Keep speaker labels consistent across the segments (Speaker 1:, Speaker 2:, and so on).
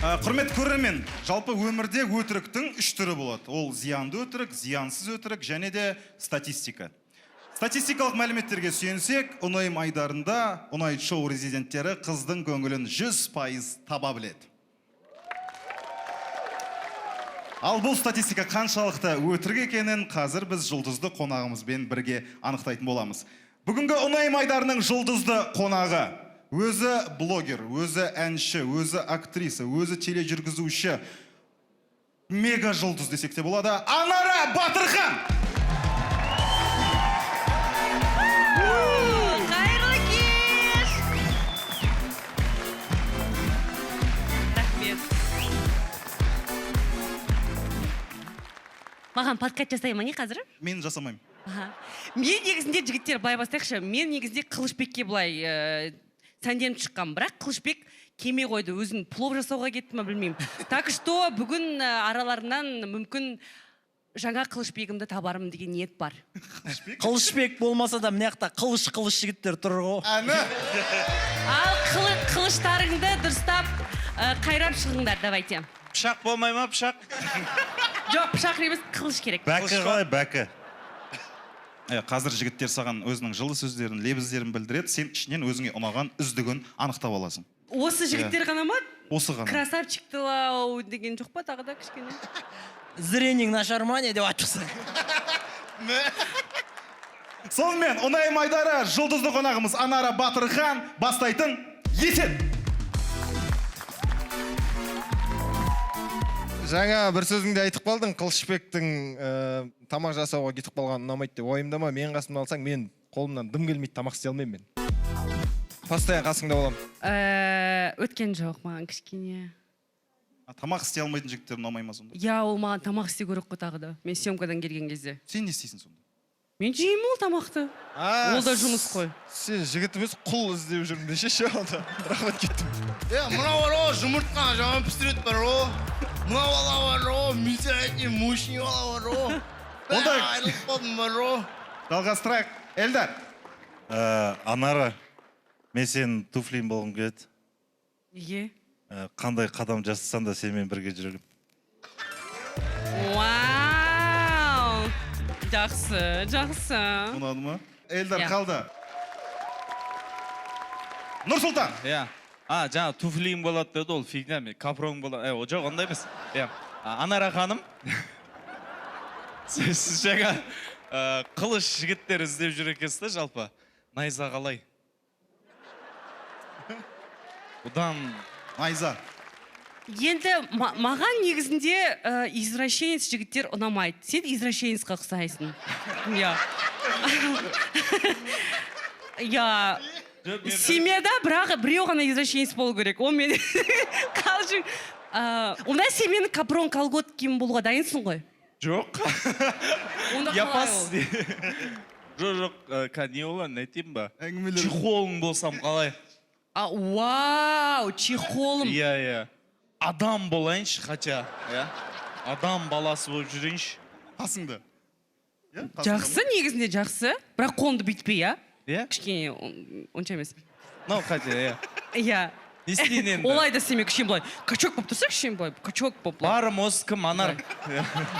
Speaker 1: Құрметті көрермен, жалпы өмірде өтіріктің 3 түрі болады. Ол зиянды өтірік, зиянсыз өтірік және де статистика. Статистикалық мәліметтерге сүйенсек, Ұнайым айдарында Ұнай шоу резиденттері қыздың көңілін 100% таба біледі. Ал бұл статистика қаншалықты өтірік екенін қазір біз жұлдызды қонағымызбен бірге анықтайтын боламыз. Бүгінгі Ұнайым айдарының жұлдызды қонағы өзі блогер, өзі әнші, өзі актриса, өзі тележүргізуші, мега жұлдыз десек те болады, Анара Батырхан!
Speaker 2: Қайырлы кеш! Рахмет. Маған подкаст жасай ма не қазір?
Speaker 1: Мен жасамаймын.
Speaker 2: Мен негізінде жігіттер былай бастайықшы. Мен негізінде Қылышбекке былай сәнденіп шыққам, бірақ Қылышбек кеме қойды, өзін плов жасауға кетті ма білмеймін. Так что бүгін араларынан мүмкін жаңа Қылышбегімді табарым деген ниет бар.
Speaker 3: Қылышбек болмаса да мына жақта қылыш жігіттер тұр ғой.
Speaker 2: Ал қылыштарыңды дұрыстап қайрап шығыңдар, давайте.
Speaker 3: Пышақ болмай ма, пышақ?
Speaker 2: Жоқ, пышақ емес, қылыш керек.
Speaker 4: Бәкі ғой, бәкі.
Speaker 1: Қазір жігіттер саған өзінің жылы сөздерін, лебіздерін білдіреді, сен ішінен өзіңе ұнаған үздігін анықтап аласың.
Speaker 2: Осы жігіттер ғана ма?
Speaker 1: Осы ғана.
Speaker 2: Красавчиктылау деген жоқ па тағы да кішкене?
Speaker 3: Зренің нашар ма не деп айтып
Speaker 1: Сонымен, Ұнайым айдары жұлдызды қонағымыз Анара Батырхан бастайтын етеді.
Speaker 5: Жаңа бір сөзіңде айтып қалдың, Қылышбектің тамақ жасауға кетіп қалған ұнамайды деп. Ойымдама, мен қасымда алсаң, мен қолымнан дым келмейді, тамақ істей алмаймын мен. Постоянно қасыңда боламын.
Speaker 2: Өткен жоқ маған кішкене.
Speaker 1: Тамақ істей алмайтын жігіттер ұнамай ма сонда?
Speaker 2: Я, ол маған тамақ істей керек қой тағы да. Мен съемкадан келген кезде.
Speaker 1: Сен не істейсің сонда?
Speaker 2: Мен жеймін ол тамақты. Ол да жұмыс қой.
Speaker 5: Сен жігіт емес, құл іздеп жүрмін десе ше онда. Рахмет кеттім.
Speaker 6: Мына бар о, жұмыртқа жаман пісіреді бар о. Мына бала бар о, милиционер мужчина бала бар о.
Speaker 1: Онда
Speaker 6: айырылып қалдым бар о.
Speaker 1: жалғастырайық. Эльдар.
Speaker 4: Анара, мен сенің туфлиң болғым келеді.
Speaker 2: Неге?
Speaker 4: Қандай қадам жасасаң да сенімен бірге жүрегім.
Speaker 2: Вау! Жақсы, жақсы.
Speaker 1: Ұнады ма? Эльдар қалды. Нұрсұлтан.
Speaker 7: Жаңа туфлиң болады деді, ол фигня, капроң болады. О, жоқ, ондай емес. Анара ханым, сіз жаңа қылыш жігіттер іздеп жүр екенсіз да жалпы. Найза қалай? Одан...
Speaker 1: Найза.
Speaker 2: Енді маған негізінде извращенец жігіттер ұнамайды. Сен извращенецқа ұқсайсың. Я... Семьяда бірақ біреу ғана извращенец болу керек. Ол мен қалжың. Онда сен мені капрон колгот киім болуға дайынсың ғой?
Speaker 7: Жоқ. Япас. Жоқ, не олан, айтайын ба? Чехолың болсам қалай?
Speaker 2: Вау, чехолым.
Speaker 7: Иә. Адам болайыншы, хотя. Адам баласы болып жүрейінші.
Speaker 1: Қасыңда.
Speaker 2: Жақсы, негізінде жақсы. Бірақ қолымды бүйтпей,
Speaker 7: Иә?
Speaker 2: Кішкене, онша емес.
Speaker 7: Ну, хотя,
Speaker 2: Иә.
Speaker 7: Не істейін енді?
Speaker 2: Олай да семе кішкене былай. Качок болып тұрса кішкене былай. Качок болып.
Speaker 7: Барым осы кім, Анар.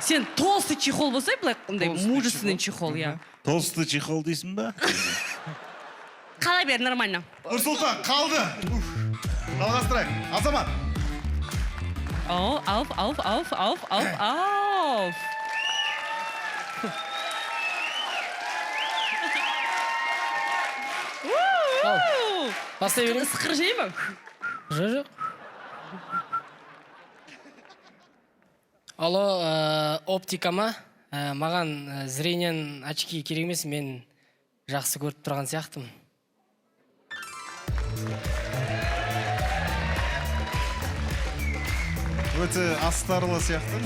Speaker 2: Сен толстый чехол болсай, былай, мужественный чехол, я.
Speaker 4: Толсты чехол дейсің ба?
Speaker 2: Қала бер, нормально.
Speaker 1: Нұрсұлтан, қалды. Жалғастырайық. Азамат.
Speaker 2: Ауф.
Speaker 3: Бастай берейін?
Speaker 2: Сықыр жей ма?
Speaker 3: Жоқ. Алло, оптика ма? Маған зрениен очки керек емес, мен жақсы көріп тұрған сияқтымын.
Speaker 1: Өте астарлы сияқты.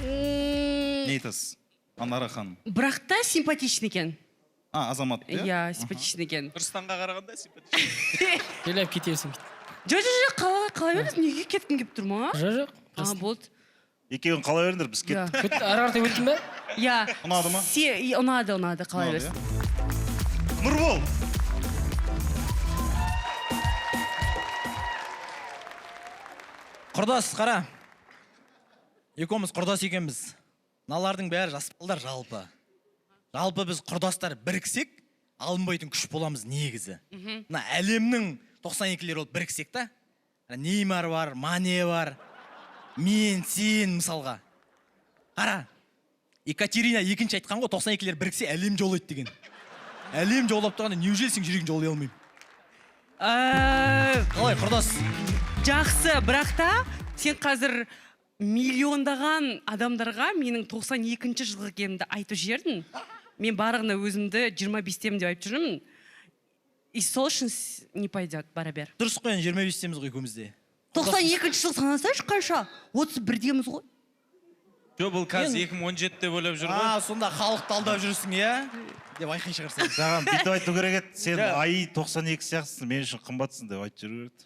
Speaker 1: Не айтасыз? Анара ханым.
Speaker 2: Бірақ та симпатичный екен.
Speaker 1: Азамат,
Speaker 2: Иә, симпатичный екен.
Speaker 7: Тұрстанға қарағанда симпатичный.
Speaker 3: Келіп кетесің.
Speaker 2: Жоқ, қала беріңіз, неге кеткің кеп тұр ма?
Speaker 3: Жоқ.
Speaker 2: Болды.
Speaker 4: Екеуін қала беріңдер, біз кеттік.
Speaker 3: Ары-қарта өттің бе?
Speaker 2: Иә.
Speaker 1: Ұнады ма?
Speaker 2: Ұнады, қала берсін.
Speaker 1: Нұрбол.
Speaker 8: Құрдас, қара. Екеуміз құрдас екенбіз. Мыналардың бәрі жас балдар жалпы. Жалпы біз құрдастар біріксек, алынбайтын күш боламыз негізі. Мына әлемнің 92-лер болып біріксек та. Неймар бар, Мане бар. Мен, сен мысалға. Қара. Екатерина екінші айтқан ғой, 92-лер біріксе әлем жолайды деген. Әлем жолап тұрғанда неужели сен жүрегін жолай алмаймын? Қалай, құрдас?
Speaker 2: Жақсы, бірақ та сен қазір миллиондаған адамдарға менің 92-ші жылғы екенімді айтып жібердің. Мен барығына өзімді 25-темін деп айтып жүрмін. И сол үшін не пойдет, бара бер.
Speaker 8: Дұрыс қой, 25-теміз ғой екеумізде.
Speaker 2: 92-ші жыл санасайшы қанша? 31-деміз ғой.
Speaker 7: Жоқ, бұл қазір 2017-те ойлап жүр ғой.
Speaker 8: Сонда халықты алдап жүрсің, иә? Деп айқай шығарсың.
Speaker 4: Саған бүйтіп айту керек еді. Сен ай 92 сияқтысың, мен үшін қымбатсың деп айтып жүру керек.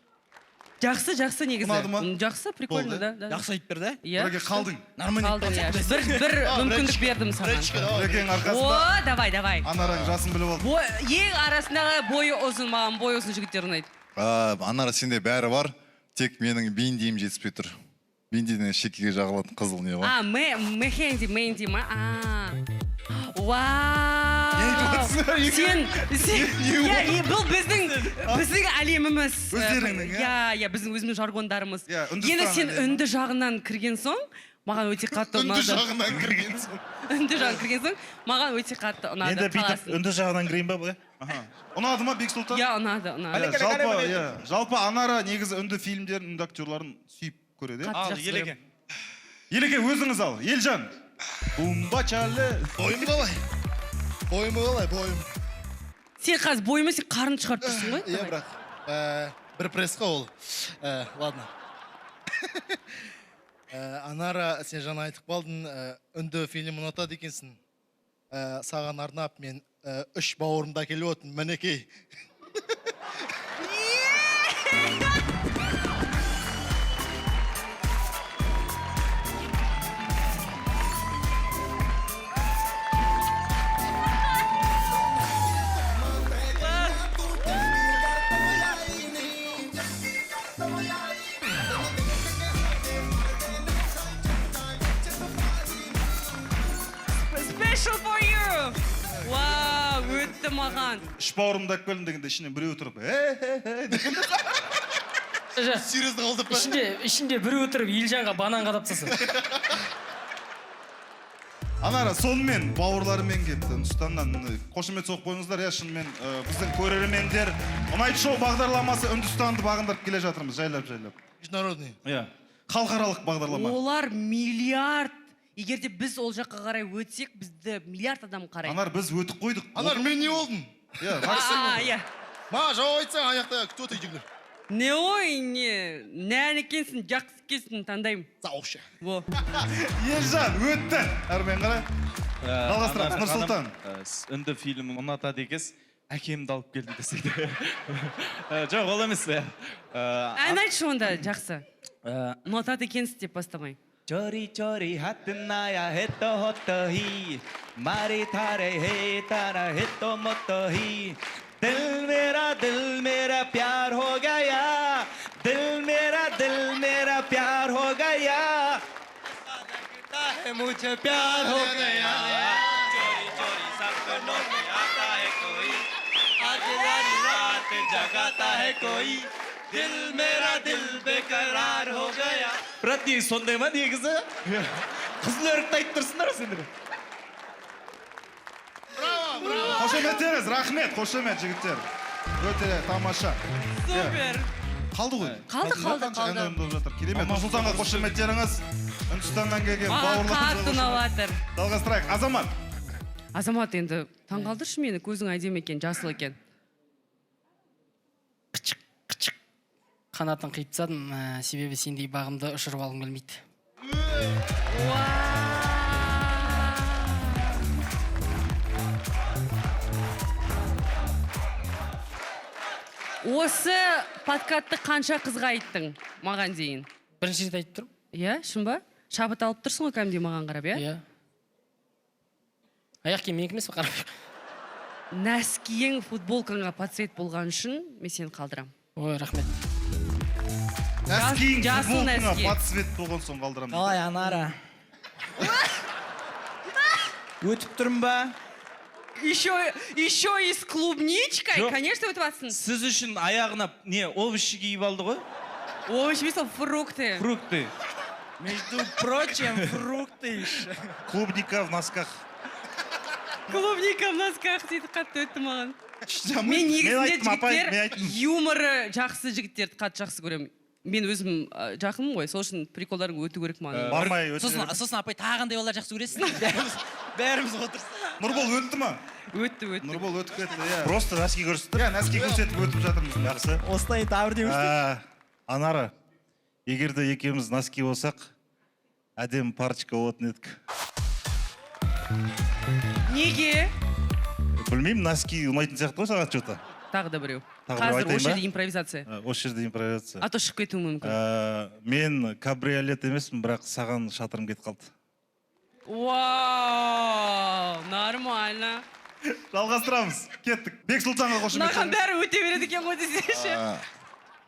Speaker 2: Жақсы негізі.
Speaker 1: Ұнады ма?
Speaker 2: Жақсы, прикольно, да.
Speaker 8: Жақсы айтып берді,
Speaker 2: иә?
Speaker 1: Бірге қалдың.
Speaker 2: Қалдың, иә. Бір мүмкіндік бердім саған.
Speaker 1: Біргенің арқасында
Speaker 2: О, давай.
Speaker 1: Анараң жасын біліп алды.
Speaker 2: Ең арасындағы бойы ұзын, маған бойы ұзын жігіттер ұнайды.
Speaker 9: Анара, сенде бәрі бар, тек менің бейіндейім жетіспей тұр. Бейіндейден шекеге жағылатын қызыл не бар?
Speaker 2: Мэнди ма? Вау! Сен, бұл біздің әлеміміз.
Speaker 1: Өздеріңнің,
Speaker 2: иә, біздің өзіміз жаргондарымыз.
Speaker 1: Үндістан
Speaker 2: Енді сен
Speaker 1: әлемі.
Speaker 2: үнді жағынан кірген соң, маған өте қатты ұнады.
Speaker 1: Үнді жағынан кірген соң.
Speaker 2: Үнді жағынан кірген соң, маған өте қатты ұнады.
Speaker 4: Енді бүйтіп үнді жағынан кірейін ба бұлай?
Speaker 1: Ұнады ма Бексұлтан?
Speaker 2: Иә, ұнады.
Speaker 1: Жалпы Анара негізі үнді фильмдерін, үнді актерларын сүйіп көреді.
Speaker 7: Ал, Елеке.
Speaker 1: Елеке, өзіңіз ал. Елжан. Бумбачалы.
Speaker 6: Бойым қалай? Бойым.
Speaker 2: Сен қазір бойыма сен қарын шығарып тұрсың ғой?
Speaker 6: Иә, бірақ бір пресқа ол. Ладно. Анара, сен жаңа айтып қалдың, үнді фильм ұнатады екенсің. Саған арнап мен 3 бауырымда келіп отырмын, мінекей.
Speaker 2: Special for you! Вау, өтті маған.
Speaker 1: Үш бауырымды алып келдім дегенде ішінен біреу тұрып.
Speaker 6: Серьезно қалдып па?
Speaker 3: Ішінде біреу отырып Елжанға банан қадап тастаса.
Speaker 1: Анара, сонымен бауырларымен келіпті. Үндістаннан қошемет соғып қойыңыздар. Иә, шынымен біздің көрермендер ұнайды шоу бағдарламасы Үндістанды бағындырып келе жатырмыз, жайлап.
Speaker 6: Международный.
Speaker 1: Иә. Халықаралық бағдарлама.
Speaker 2: Олар миллиард. Егерде біз ол жаққа қарай өтсек, бізді миллиард адам қарайды.
Speaker 1: Анар, біз өтіп қойдық.
Speaker 6: Анар, мен не болдым?
Speaker 1: Иә, Максим.
Speaker 2: Иә.
Speaker 6: Ма, жауап айтсаң, аяқта кто ты жігілер?
Speaker 2: Не ой, не. Нән екенсің, жақсы екенсің, таңдаймын.
Speaker 6: Заушы.
Speaker 2: Во.
Speaker 1: Елжан, өтті. Әрмен қара. Жалғастырамыз, Нұрсұлтан.
Speaker 7: Үнді фильм ұнатады екес, әкемді алып келді десейді. Жоқ, ол емес.
Speaker 2: Ән айтшы онда, жақсы. Ұнатады екенсіз деп бастамай.
Speaker 7: चोरी चोरी हाथ नाया है तो ही मारी थारे है तारा है तो मत ही दिल मेरा प्यार हो गया दिल मेरा प्यार हो गया लगता है मुझे प्यार हो गया चोरी चोरी सपनों में आता है कोई आज सारी रात जगाता है कोई दिल मेरा दिल बेकरार हो गया प्रति сондай ма негізі қызыл өрікті айтып тұрсыңдар сендер
Speaker 1: Қошеметтеріңіз, рахмет, қошемет жігіттер. Өте тамаша.
Speaker 2: Супер.
Speaker 1: Қалды ғой?
Speaker 2: Қалды.
Speaker 1: Керемет. Нұрсұлтанға қошеметтеріңіз. Үндістаннан келген
Speaker 2: Қатты
Speaker 1: бауырларымыз.
Speaker 2: ұнаватыр.
Speaker 1: Жалғастырайық. Азамат.
Speaker 2: Азамат, енді таңғалдыршы мені, көзің әдемі екен, жасыл екен.
Speaker 3: Қанатын қиып тастадым, себебі сендей бағымды ұшырып алғым келмейді.
Speaker 2: Осы подкатты қанша қызға айттың маған дейін?
Speaker 3: Бірінші рет айтып тұрмын.
Speaker 2: Иә, шын ба? Шабыт алып тұрсың ғой кәдімгідей маған қарап, иә?
Speaker 3: Иә. Аяқ киім менікі емес пе қарап?
Speaker 2: Нәскиің футболкаңа подсвет болған үшін мен сені қалдырам.
Speaker 3: Ой, рахмет.
Speaker 1: Нәскиің
Speaker 2: жасыл
Speaker 1: футболкаңа
Speaker 2: нәски.
Speaker 1: под цвет болған соң қалдырамын.
Speaker 8: қалай Анара өтіп тұрмын ба?
Speaker 2: Еще и с клубничкой,
Speaker 7: Жоқ.
Speaker 2: конечно, өтіп атсың.
Speaker 7: Сіз үшін аяғына не овощи киіп алды ғой?
Speaker 2: Овощи емес, ол фрукты.
Speaker 7: Фрукты.
Speaker 8: Между прочим, фрукты еще.
Speaker 4: Клубника в носках.
Speaker 2: Клубника в носках дейді, қатты өтті маған.
Speaker 1: Мен
Speaker 2: Мен негізінде
Speaker 4: айттым, апай, мен
Speaker 2: жігіттер
Speaker 4: айттым.
Speaker 2: юморы жақсы жігіттерді қатты жақсы көремін. Мен өзім жақынмын ғой, сол үшін приколдарың өту керек маған.
Speaker 4: Бармай өте береді.
Speaker 8: Сосын апай тағандай олар жақсы көресің. Бәріміз отырсақ.
Speaker 1: Нұрбол өтті ма?
Speaker 2: Өтті.
Speaker 1: Нұрбол өтіп кетті, иә.
Speaker 4: Просто носки көрсетті.
Speaker 1: Иә, нәски көрсетіп өтіп жатырмыз.
Speaker 4: Жақсы.
Speaker 8: Осылай табыр деміз.
Speaker 4: Анара, егер де екеуміз носки болсақ, әдем парочка болатын едік.
Speaker 2: Неге?
Speaker 4: Білмеймін, носки ұнайтын сияқты ғой саған что-то.
Speaker 2: Тағы да біреу.
Speaker 4: Тағы біреу
Speaker 2: Қазір
Speaker 4: айтайын
Speaker 2: осы
Speaker 4: ба?
Speaker 2: жерде импровизация.
Speaker 4: Осы жерде импровизация.
Speaker 2: А то шығып кетуі мүмкін.
Speaker 4: Мен кабриолет емеспін, бірақ саған шатырым кетіп қалды.
Speaker 2: Вау, нормально.
Speaker 1: Жалғастырамыз. Кеттік. Бексұлтанға қошемет.
Speaker 2: Мынаған бәрі өте береді екен ғой десеңші.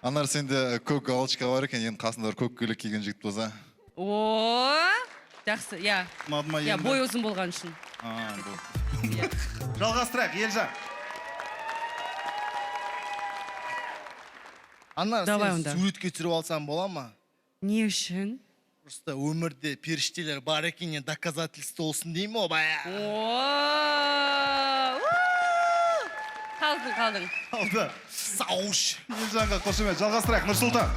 Speaker 9: Анар сенде көк галочка бар екен, енді қасында көк көйлек киген жігіт болса.
Speaker 2: О, жақсы, иә.
Speaker 1: Ұнады ма
Speaker 2: Иә,
Speaker 1: енді?
Speaker 2: бой ұзын болған үшін.
Speaker 1: Бұл. Жалғастырайық, Елжан.
Speaker 6: Анар,
Speaker 2: Давай
Speaker 6: сен
Speaker 2: онда.
Speaker 6: суретке түсіріп алсам бола ма?
Speaker 2: Не үшін?
Speaker 6: Просто өмірде періштелер бар екеніне доказательство olsun деймін о бая.
Speaker 2: Қалдың.
Speaker 1: Алды.
Speaker 6: Сауш.
Speaker 1: Елжанға қошемет. Жалғастырайық, Нұрсұлтан.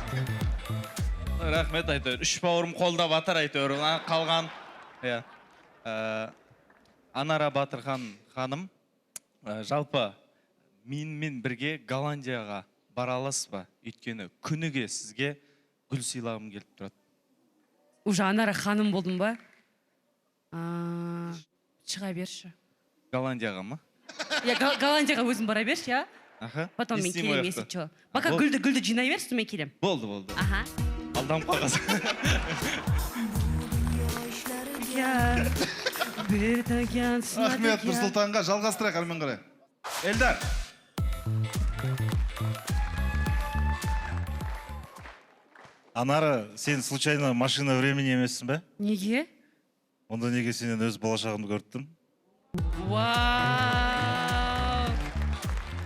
Speaker 7: Рахмет айтыр. Үш бауырым қолда батыр айтыр. Қалған. Иә. Анара Батырхан ханым, жалпы менімен бірге Голландияға бара аласыз ба? Өйткені күніге сізге гүл сыйлағым келіп тұрады.
Speaker 2: Уже Анара ханым болдың ба? Шыға берші.
Speaker 7: Голландияға ма?
Speaker 2: Голландияға өзің бара берші, я?
Speaker 7: Аха.
Speaker 2: Потом мен
Speaker 7: Естимін
Speaker 2: келем,
Speaker 7: ояқта.
Speaker 2: если что. Пока
Speaker 7: Болды.
Speaker 2: гүлді жинай берші, мен келем.
Speaker 7: Болды.
Speaker 2: Аха.
Speaker 7: Алданып қалғансың.
Speaker 1: Рахмет Нұрсұлтанға. Жалғастырайық, әрмен қарай. Эльдар.
Speaker 4: Анара, сен случайно машина времени емессің бе?
Speaker 2: Неге?
Speaker 4: Онда неге сенен өз болашағымды көрттім?
Speaker 2: Вау!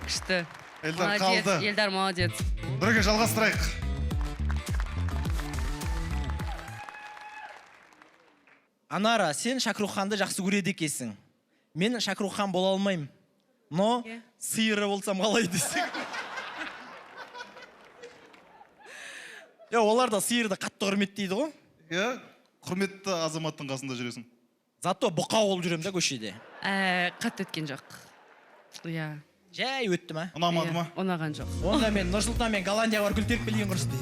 Speaker 2: Күшті.
Speaker 1: Эльдар
Speaker 2: Молодец,
Speaker 1: қалды.
Speaker 2: Эльдар молодец.
Speaker 1: Бірге жалғастырайық.
Speaker 8: Анара, сен Шакруханды жақсы көреді екенсің. Мен Шакрухан бола алмаймын. Но сиыры болсам қалай десең. Олар да сиырды қатты құрметтейді ғой.
Speaker 1: Иә, құрметті азаматтың қасында жүресің.
Speaker 8: Зато бұқау болып жүремін да көшеде.
Speaker 2: Қатты өткен жоқ. Иә.
Speaker 8: Жай өтті ма?
Speaker 1: Ұнамады ма?
Speaker 2: Ұнаған жоқ.
Speaker 8: Онда мен Нұрсұлтан мен Голландияға бар гүл теріп келейін құрсын.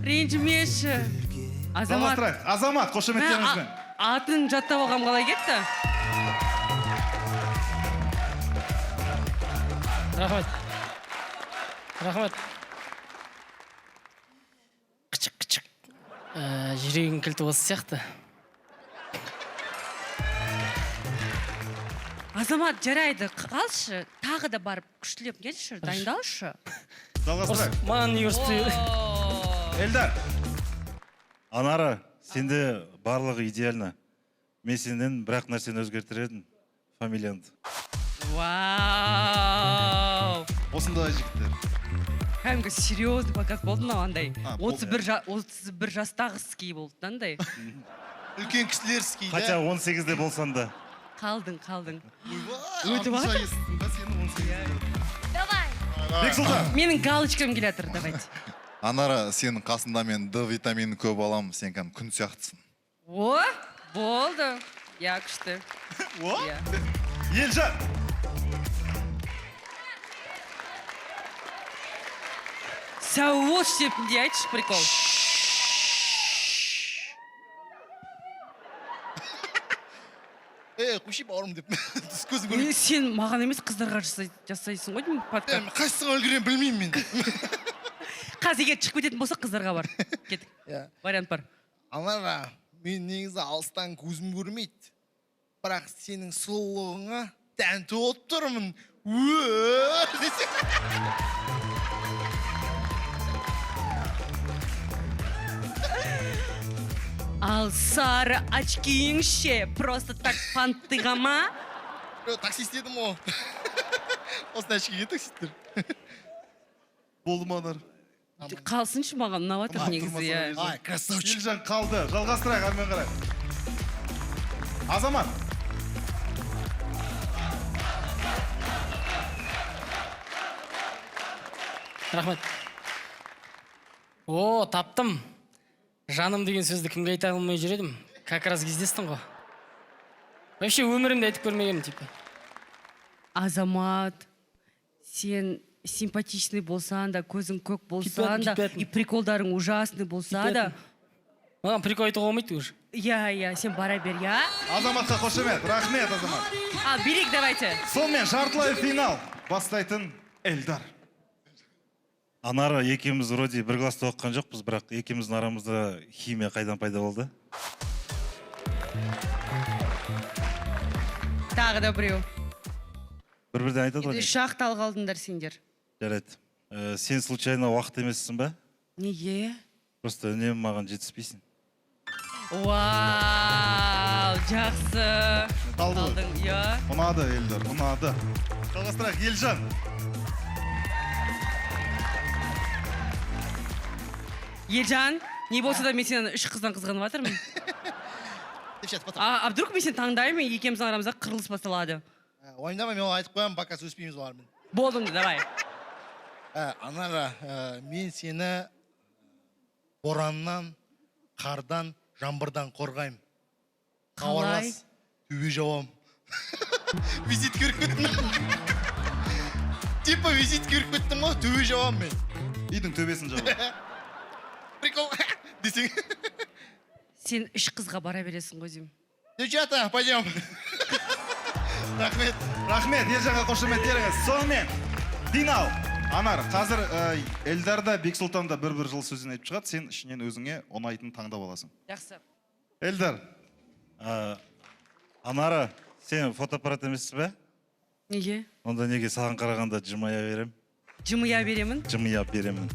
Speaker 2: Ренжімеші. Азамат.
Speaker 1: Жалғастырайық. Азамат, қошеметтеріңізбен.
Speaker 2: Атын жаттап алғам қалай кетті?
Speaker 3: Рахмет. Қычық. Жүрегің кілті осы сияқты.
Speaker 2: Азамат, жарайды, қалшы. Тағы да барып күштілеп келші, дайындалшы.
Speaker 1: Жалғастырайық.
Speaker 3: Маған не көрсетті?
Speaker 1: Эльдар.
Speaker 4: Анара, сенде барлығы идеально. Мен сенен бірақ нәрсені өзгертер едім. Фамилиянды.
Speaker 2: Вау!
Speaker 1: Осындай жігіттер.
Speaker 2: Кәдімгі серьезный подкаст болды мынау андай.
Speaker 1: болды.
Speaker 2: 31 жастағы ский болды андай.
Speaker 6: Үлкен кісілер скейді.
Speaker 4: Хотя 18-де болсан да.
Speaker 2: Қалдың.
Speaker 1: Өтіп
Speaker 2: бар?
Speaker 1: Давай. Бексұлтан.
Speaker 2: Менің галочкам келатыр, давайте.
Speaker 9: Анара, сенің қасында мен D витаминін көп аламын, сен кәдімгі күн сияқтысың.
Speaker 2: О, болды. Я күшті.
Speaker 1: О?
Speaker 2: Иә.
Speaker 1: Елжан.
Speaker 2: Сәуош шепінде айтшы прикол.
Speaker 6: Құши бауырым деп. Түс көзім көріп.
Speaker 2: Сен маған емес қыздарға жасайсың ғой деймін подкаст.
Speaker 6: Қайсыға үлгерем білмеймін мен.
Speaker 2: Қазір егер шығып кететін болса қыздарға бар. Кеттік. Вариант бар.
Speaker 6: Анара, мен негізі алыстан көзім көрмейді. Бірақ сенің сұлулығыңа тәнті болып тұрмын.
Speaker 2: Ал сары очкиің ше, просто так панттыға ма?
Speaker 6: Таксист едім о. Осындай ішкеге таксисттер.
Speaker 1: Болды ма Анар?
Speaker 2: Қалсыншы маған ұнап жатыр негізі. Иә.
Speaker 6: Ай, красавчик.
Speaker 1: Елжан қалды. Жалғастырайық әрмен қарай. Азамат.
Speaker 3: Рахмет. О, таптым. Жаным деген сөзді кімге айта алмай жүр едім. Как раз кездестің ғой. Вообще өмірімде айтып көрмегенмін типа.
Speaker 2: Азамат, сен симпатичный болсан да, көзің көк болсан да,
Speaker 3: Кипятым.
Speaker 2: и приколдарың ужасный болса да.
Speaker 3: Маған прикол айтуға болмайды уже.
Speaker 2: Иә, сен бара бер, я.
Speaker 1: Азаматқа қошемет. Рахмет, Азамат.
Speaker 2: Билік давайте.
Speaker 1: Сонымен жартылай финал бастайтын Эльдар.
Speaker 4: Анара екеуміз вроде бір класста оқыған жоқпыз, бірақ екеуміздің арамызда химия қайдан пайда болды?
Speaker 2: Тағы да біреу.
Speaker 4: Бір-бірден айтады ғой.
Speaker 2: Шақталғы алдыңдар сендер.
Speaker 4: Жарайды. Сен случайно уақыт емессің ба?
Speaker 2: Неге?
Speaker 4: Просто үнемі маған жетіспейсің.
Speaker 2: Вау, жақсы.
Speaker 1: Қалды.
Speaker 2: Қалдың, иә.
Speaker 1: Ұнады, Эльдар, ұнады. Жалғастырайық, Елжан.
Speaker 2: Елжан, не болса да мен сенен 3 қыздан қызғанып жатырмын. А вдруг мен сені таңдаймын, екеуміздің арамызда қырылыс басталады.
Speaker 6: Ойымдама, мен айтып қоямын, пока сөзбейміз бармын.
Speaker 2: Болдыңды, давай.
Speaker 6: Анара, мен сені бораннан, қардан, жаңбырдан қорғаймын.
Speaker 2: Қалай?
Speaker 6: Төбе жауам. Визит көріп кеттім. Типа визит көріп кеттім ғой, төбе жауам мен.
Speaker 1: Үйдің төбесін жауам.
Speaker 6: Прикол десең.
Speaker 2: Сен 3 қызға бара бересің ғой деймін.
Speaker 6: Девчата, пойдем. Рахмет.
Speaker 1: Рахмет, Елжанға қошеметтеріңіз. Сонымен, финал. Анар, қазір Эльдарда, Бексұлтанда бір жыл сөзін айтып шығады, сен ішінен өзіңе ұнайтын таңдап аласың.
Speaker 2: Жақсы.
Speaker 1: Эльдар.
Speaker 4: Анара, сен фотоаппарат емессіз бе?
Speaker 2: Неге?
Speaker 4: Онда неге саған қарағанда жымая берем?
Speaker 2: Жымия беремін?
Speaker 4: Жымия беремін.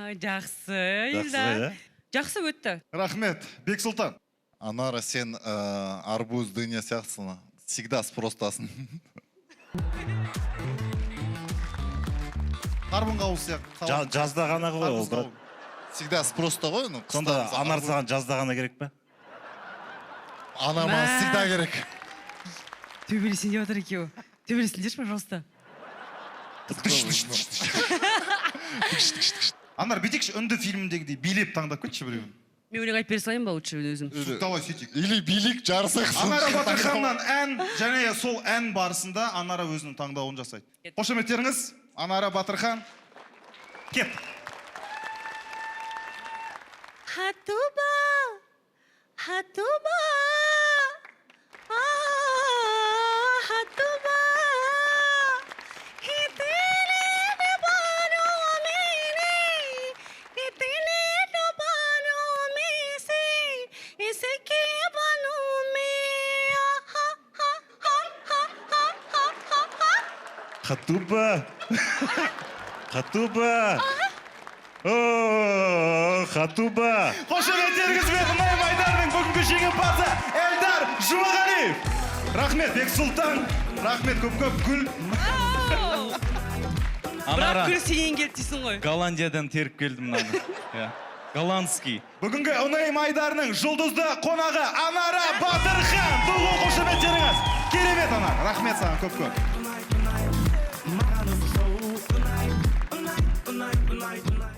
Speaker 2: Жақсы,
Speaker 4: Жақсы,
Speaker 2: Елдар.
Speaker 4: иә?
Speaker 2: Жақсы өтті.
Speaker 1: Рахмет, Бексұлтан.
Speaker 9: Анара, сен арбуз, дыня сияқтысың. Всегда спростасың.
Speaker 1: Қарбын қауыз сияқты.
Speaker 4: Жазда ғана ғой ол, брат.
Speaker 9: Всегда спроста ғой.
Speaker 4: Сонда Анар саған жазда ғана керек пе?
Speaker 9: Анар маған всегда керек.
Speaker 2: Төбелесін деп отыр екеуі. Төбелесіңдерші, пожалуйста.
Speaker 1: Анар, бетекші үнді фильміндегідей билеп таңдап кетші біреуін.
Speaker 2: Мен өлең айтып бере салайын ба лучше өзім?
Speaker 1: Давай сөйтейік.
Speaker 9: Или билік жарысақ.
Speaker 1: Анара Батырханнан ән, және сол ән барысында Анара өзінің таңдауын жасайды. Қошеметтеріңіз, Анара Батырхан. Кеп.
Speaker 2: Хатуба, хатуба, хатуба,
Speaker 4: Хатуба! Хатуба! О, Хатуба!
Speaker 1: Қошеметтеріңізбен Ұнай Майдардың бүгінгі жеңімпазы Эльдар Жұмағалиев. Рахмет, Бексұлтан. Рахмет, көп гүл.
Speaker 2: Бірақ гүл сенен келді дейсің ғой.
Speaker 7: Голландиядан теріп келдім мынаны. Голландский.
Speaker 1: Бүгінгі Ұнай Майдарының жұлдызды қонағы Анара Батырхан. Бұл қошеметтеріңіз. Керемет, Анар. Рахмет саған көп.